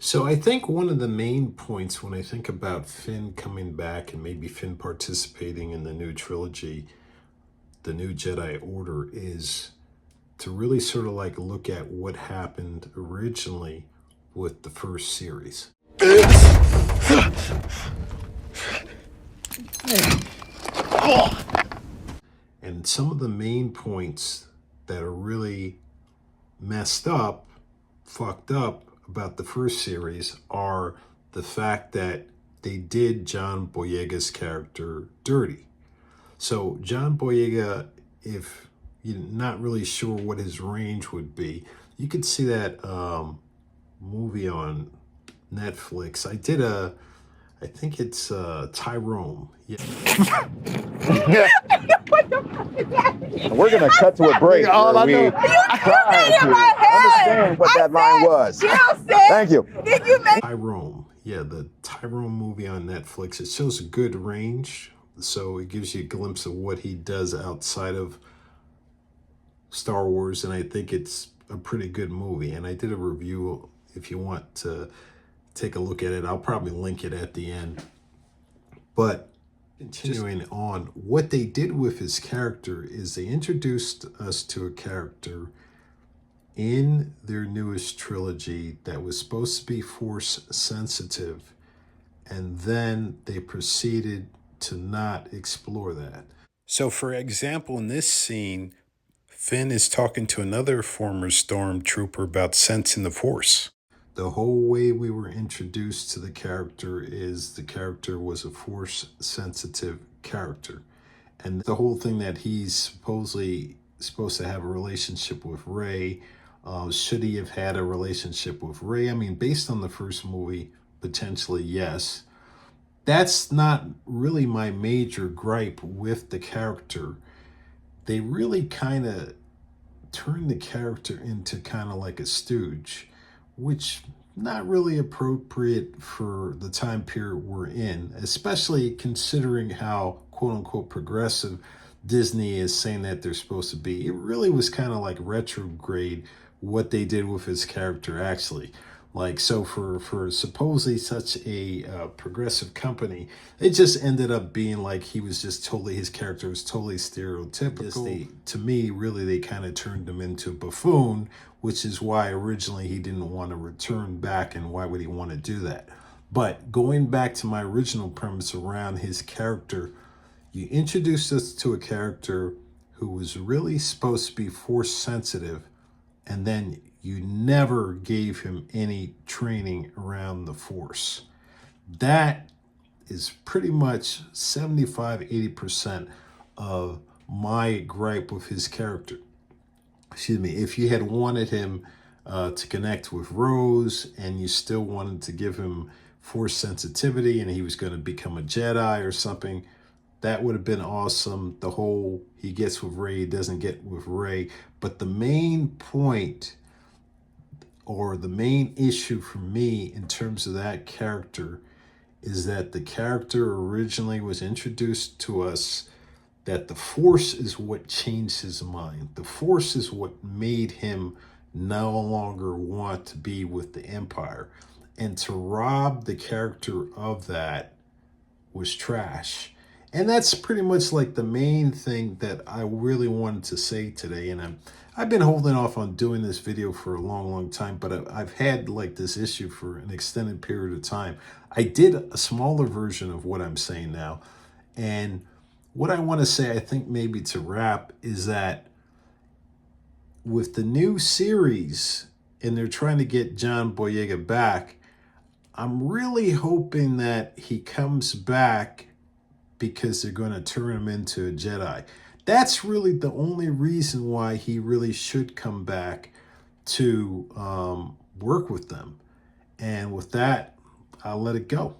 So I think one of the main points when I think about Finn coming back and maybe Finn participating in the new trilogy, the new Jedi Order, is to really sort of like look at what happened originally with the first series. And some of the main points that are really messed up, fucked up about the first series are the fact that they did John Boyega's character dirty. So John Boyega, if you're not really sure what his range would be, you could see that movie on Netflix. I think it's Tyrone. Yeah. We're going to cut to a break where we try to understand what that line was. Thank you. Tyrone. Yeah, the Tyrone movie on Netflix. It shows a good range, so it gives you a glimpse of what he does outside of Star Wars, and I think it's a pretty good movie. And I did a review. If you want to take a look at it, I'll probably link it at the end. But continuing on, what they did with his character is they introduced us to a character in their newest trilogy that was supposed to be Force sensitive, and then they proceeded to not explore that. So for example, in this scene, Finn is talking to another former stormtrooper about sensing the Force. The whole way we were introduced to the character is the character was a Force sensitive character. And the whole thing that he's supposedly supposed to have a relationship with Rey, should he have had a relationship with Rey? I mean, based on the first movie, potentially yes. That's not really my major gripe with the character. They really kind of turned the character into kind of like a stooge, which not really appropriate for the time period we're in, especially considering how quote-unquote progressive Disney is saying that they're supposed to be. It really was kind of like retrograde what they did with his character, actually. Like, so for supposedly such a progressive company, it just ended up being like he was just totally, his character was totally stereotypical. To me, really, they kind of turned him into a buffoon, which is why originally he didn't want to return back, and why would he want to do that? But going back to my original premise around his character, you introduced us to a character who was really supposed to be Force sensitive, and then you never gave him any training around the Force. That is pretty much 75-80% of my gripe with his character. Excuse me. If you had wanted him to connect with Rose, and you still wanted to give him Force sensitivity, and he was going to become a Jedi or something, that would have been awesome. The whole he gets with Rey, doesn't get with Rey. But the main point, or the main issue for me in terms of that character, is that the character originally was introduced to us that the Force is what changed his mind. The Force is what made him no longer want to be with the Empire. And to rob the character of that was trash. And that's pretty much like the main thing that I really wanted to say today. And I've been holding off on doing this video for a long time, but I've had like this issue for an extended period of time. I did a smaller version of what I'm saying now. And what I want to say, I think maybe to wrap, is that with the new series, and they're trying to get John Boyega back, I'm really hoping that he comes back because they're going to turn him into a Jedi. That's really the only reason why he really should come back to work with them. And with that, I'll let it go.